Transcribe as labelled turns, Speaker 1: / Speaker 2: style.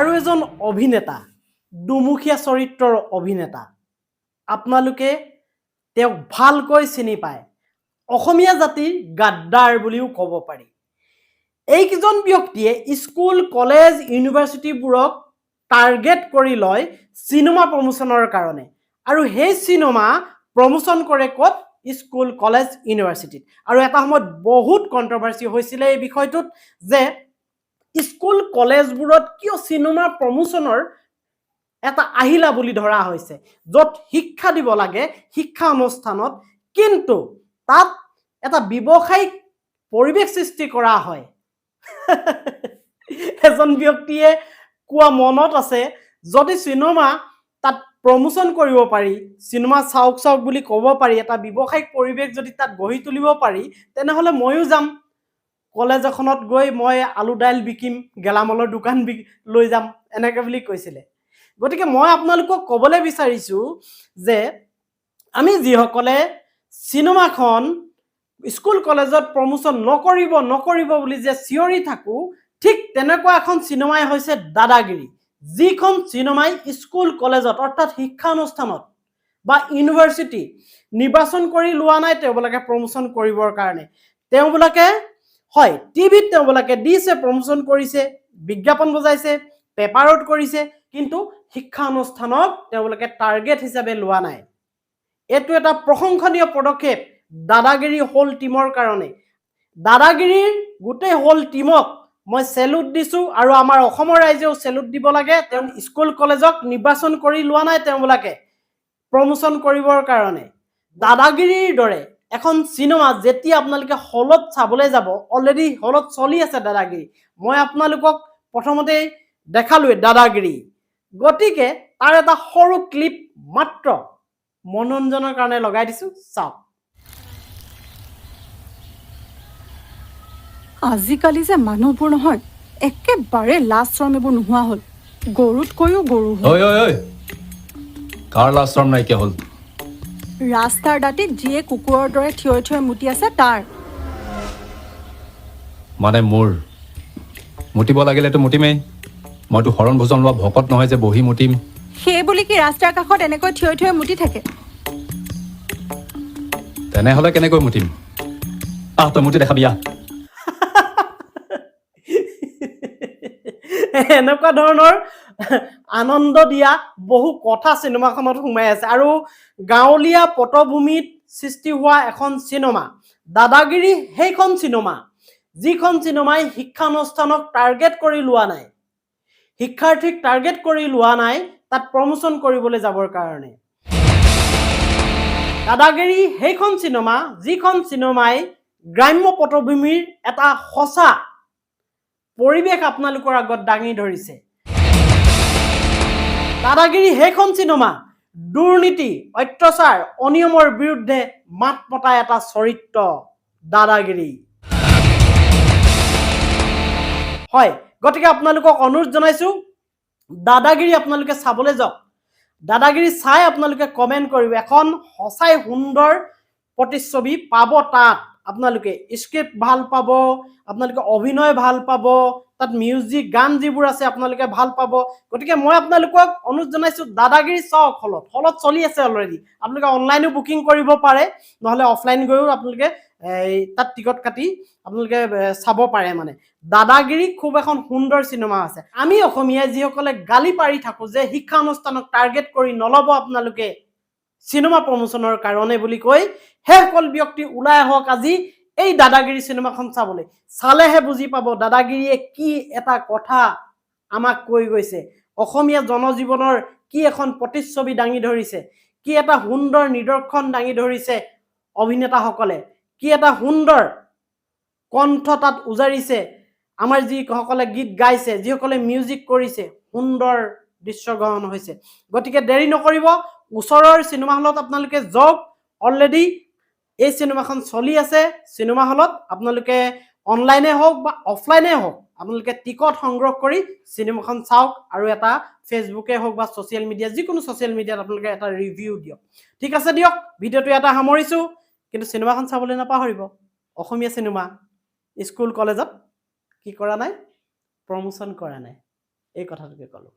Speaker 1: আৰু এজন অভিনেতা দুমুখীয়া চৰিত্ৰৰ অভিনেতা আপোনালোকে তেওঁক ভালকৈ চিনি পায় অসমীয়া জাতিৰ গাদ্দাৰ বুলিও ক'ব পাৰি এইকেইজন ব্যক্তিয়ে স্কুল কলেজ ইউনিভাৰ্চিটিবোৰক টাৰ্গেট কৰি লয় সিনেমা প্ৰমোচনৰ কাৰণে আৰু সেই সিনেমা প্ৰমোচন কৰে ক'ত স্কুল কলেজ ইউনিভাৰ্চিটিত আৰু এটা সময়ত বহুত কন্ট্ৰভাৰ্সি হৈছিল এই বিষয়টোত যে স্কুল কলেজবোৰত কিয় সিনেমা প্ৰমোচনৰ এটা আহিলা বুলি ধৰা হৈছে য'ত শিক্ষা দিব লাগে শিক্ষা অনুষ্ঠানত কিন্তু তাত এটা ব্যৱসায়িক পৰিৱেশ সৃষ্টি কৰা হয় এজন ব্যক্তিয়ে কোৱা মনত আছে যদি সিনেমা তাত প্ৰমোচন কৰিব পাৰি সিনেমা চাওক চাওক বুলি ক'ব পাৰি এটা ব্যৱসায়িক পৰিৱেশ যদি তাত গঢ়ি তুলিব পাৰি তেনেহলে ময়ো যাম কলেজ এখনত গৈ মই আলু দাইল বিকিম গেলামালৰ দোকান লৈ যাম এনেকৈ বুলি কৈছিলে গতিকে মই আপোনালোকক ক'বলৈ বিচাৰিছো যে আমি যিসকলে সিনেমাখন স্কুল কলেজত প্ৰমোচন নকৰিব বুলি যে চিঞৰি থাকো ঠিক তেনেকুৱা এখন সিনেমাই হৈছে দাদাগিৰি যিখন সিনেমাই স্কুল কলেজত অৰ্থাৎ শিক্ষা অনুষ্ঠানত বা ইউনিভাৰ্চিটি নিৰ্বাচন কৰি লোৱা নাই তেওঁলোকে প্ৰমোচন কৰিবৰ কাৰণে তেওঁলোকে হয় টিভিত তেওঁলোকে দিছে প্ৰমোচন কৰিছে বিজ্ঞাপন বজাইছে পেপাৰত কৰিছে কিন্তু শিক্ষা অনুষ্ঠানক তেওঁলোকে টাৰ্গেট হিচাপে লোৱা নাই এটো এটা প্ৰশংসনীয় পদক্ষেপ দাদাগিৰি হোল টিমৰ কাৰণে দাদাগিৰিৰ গোটেই হোল টিমক মই সেলুট দিছো আৰু আমাৰ অসমৰ ৰাইজেও সেলুট দিব লাগে তেওঁ স্কুল কলেজক নিৰ্বাচন কৰি লোৱা নাই তেওঁলোকে প্ৰমোচন কৰিবৰ কাৰণে দাদাগিৰিৰ দৰে এখন সিনেমা যেতিয়া আপোনালোকে হলত চাবলৈ যাব অলৰেডি হলত চলি আছে দাদাগিৰি মই আপোনালোকক প্ৰথমতে দেখালোৱে দাদাগিৰি গতিকে তাৰ এটা সৰু ক্লিপ মাত্ৰ মনোৰঞ্জনৰ কাৰণে লগাই দিছো চাওক
Speaker 2: আজিকালি যে মানুহবোৰ নহয় একেবাৰে লাজ শৰম এইবোৰ নোহোৱা হ'ল গৰুতকৈও গৰু
Speaker 3: ঐ ঐ ঐ কাৰ লাজ শৰম নাইকিয়া হ'ল
Speaker 2: ৰাস্তাৰ দাঁতিত যিয়ে কুকুৰৰ দৰে থিয় থিয় মুতি আছে তাৰ
Speaker 3: মানে মোৰ মুতিব লাগিলেতো মুতিমেই মইতো হৰণ ভোজন লোৱা ভকত নহয় যে বহি মুতিম
Speaker 2: সেই বুলি কি ৰাস্তাৰ কাষত এনেকৈ থিয় থিয় মুতি থাকে
Speaker 3: তেনেহ'লে কেনেকৈ মুতিম তই মুতি দেখাবি
Speaker 1: এনেকুৱা ধৰণৰ আনন্দ দিয়া বহু কথা সিনেমাখনত সোমাই আছে আৰু গাঁৱলীয়া পটভূমিত সৃষ্টি হোৱা এখন সিনেমা দাদাগিৰি সেইখন সিনেমা যিখন সিনেমাই শিক্ষানুষ্ঠানক টাৰ্গেট কৰি লোৱা নাই শিক্ষাৰ্থীক টাৰ্গেট কৰি লোৱা নাই তাত প্ৰমোচন কৰিবলৈ যাবৰ কাৰণে দাদাগিৰি সেইখন সিনেমা যিখন সিনেমাই গ্ৰাম্য পটভূমিৰ এটা সঁচা পৰিৱেশ আপোনালোকৰ আগত দাঙি ধৰিছে দাদাগিৰি সেইখন সিনেমা দুৰ্নীতি অত্যাচাৰ অনিয়মৰ বিৰুদ্ধে মাত মতা এটা চৰিত্ৰ দাদাগিৰি হয় গতিকে আপোনালোকক অনুৰোধ জনাইছো দাদাগিৰি আপোনালোকে চাবলৈ যাওক দাদাগিৰি চাই আপোনালোকে কমেন্ট কৰিব এখন সঁচাই সুন্দৰ প্ৰতিচ্ছবি পাব তাত আপোনালোকে স্ক্ৰিপ্ট ভাল পাব আপোনালোকে অভিনয় ভাল পাব তাত মিউজিক গান যিবোৰ আছে আপোনালোকে ভাল পাব গতিকে মই আপোনালোকক অনুৰোধ জনাইছো দাদাগিৰি চাওক হলত চলি আছে অলৰেডি আপোনালোকে অনলাইনো বুকিং কৰিব পাৰে নহলে অফলাইন গৈও আপোনালোকে তাত টিকট কাটি আপোনালোকে চাব পাৰে মানে দাদাগিৰি খুব এখন সুন্দৰ সিনেমা আছে আমি অসমীয়া যিসকলে গালি পাৰি থাকো যে শিক্ষা অনুষ্ঠানক টাৰ্গেট কৰি নলব আপোনালোকে সিনেমা প্ৰমোচনৰ কাৰণে বুলি কৈ হেসকল ব্যক্তি ওলাই আহক আজি এই দাদাগিৰি সিনেমাখন চাবলৈ চালেহে বুজি পাব দাদাগিৰিয়ে কি এটা কথা আমাক কৈ গৈছে অসমীয়া জনজীৱনৰ কি এখন প্ৰতিচ্ছবি দাঙি ধৰিছে কি এটা সুন্দৰ নিদৰ্শন দাঙি ধৰিছে অভিনেতাসকলে কি এটা সুন্দৰ কণ্ঠ তাত উজাৰিছে আমাৰ যিসকলে গীত গাইছে যিসকলে মিউজিক কৰিছে সুন্দৰ দৃশ্যগ্ৰহণ হৈছে গতিকে দেৰি নকৰিব ওচৰৰ সিনেমা হলত আপোনালোকে যাওক অলৰেডি এই সিনেমাখন চলি আছে সিনেমা হলত আপোনালোকে অনলাইনে হওক বা অফলাইনে হওক আপোনালোকে টিকট সংগ্ৰহ কৰি সিনেমাখন চাওক আৰু এটা ফেসবুকে হওক বা সোশ্যাল মিডিয়া যিকোনো সোশ্যাল মিডিয়াত আপোনালোকে এটা ৰিভিউ দিয়ক ঠিক আছে দিয়ক ভিডিঅটো এটা সামৰিছো কিন্তু সিনেমাখন চাবলৈ নাপাহৰিব অসমীয়া সিনেমা স্কুল কলেজত কি কৰা নাই প্ৰমোচন কৰা নাই এই কথাটোকে ক'লোঁ